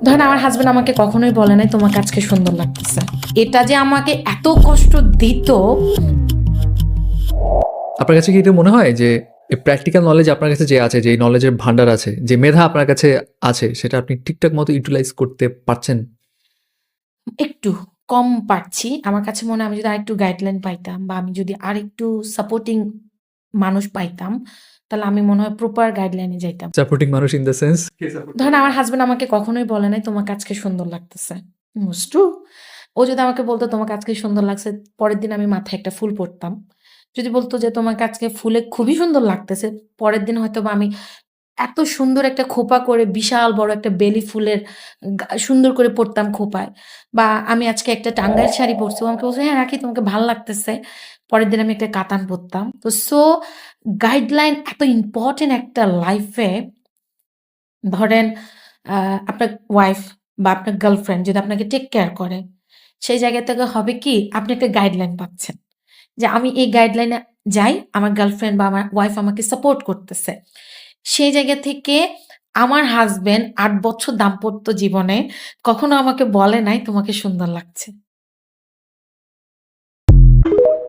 ধরেন আমার হাজবেন্ড আমাকে কখনোই বলে নাই তোমাকে আজকে সুন্দর লাগতেছে। এটা যে আমাকে এত কষ্ট দিত। আপনার কাছে কি এটা মনে হয় যে প্র্যাকটিক্যাল নলেজ আপনার কাছে যে আছে, যে নলেজের ভান্ডার আছে, যে মেধা আপনার কাছে আছে, সেটা আপনি ঠিকঠাক মতো ইউটিলাইজ করতে পারছেন? একটু কম পারছি। আমার কাছে মনে হয় আমি যদি আরেকটু গাইডলাইন পাইতাম বা আমি যদি আরেকটু সাপোর্টিং মানুষ পাইতাম, তাহলে আমি মনে হয় প্রপার গাইডলাইনে যাইতাম। সাপোর্টিং মানুষ ইন দ্য সেন্স? ধরেন আমার হাসব্যান্ড আমাকে কখনোই বলে নাই তোমাকে আজকে সুন্দর লাগতেছে। It's true. ও যদি আমাকে বলতো তোমাকে আজকে সুন্দর লাগছে, পরের দিন আমি মাথায় একটা ফুল পরতাম। যদি বলতো যে তোমাকে আজকে ফুলে খুবই সুন্দর লাগতেছে, পরের দিন হয়তোবা আমি এত সুন্দর একটা খোঁপা করে বিশাল বড় একটা বেলি ফুলের সুন্দর করে পরতাম খোঁপায়। বা আমি আজকে একটা টাঙ্গাইল শাড়ি পরছি। ও আমাকে বলছে, "হ্যাঁ, রাখি তোমাকে ভাল লাগতেছে।" পরের দিন আমি একটা কাতান পরতাম। তো গাইডলাইন এত ইম্পোর্টেন্ট একটা লাইফে। ধরেন আপনার ওয়াইফ বা আপনার গার্লফ্রেন্ড যদি আপনাকে টেক কেয়ার করে, সেই জায়গা থেকে হবে কি আপনি একটা গাইডলাইন পাচ্ছেন। যে আমি এই গাইডলাইনে যাই, আমার গার্লফ্রেন্ড বা আমার ওয়াইফ আমাকে সাপোর্ট করতেছে। সেই জায়গা থেকে আমার হাসব্যান্ড ৮ বছর দাম্পত্য জীবনে কখনো আমাকে বলে নাই তোমাকে সুন্দর লাগছে।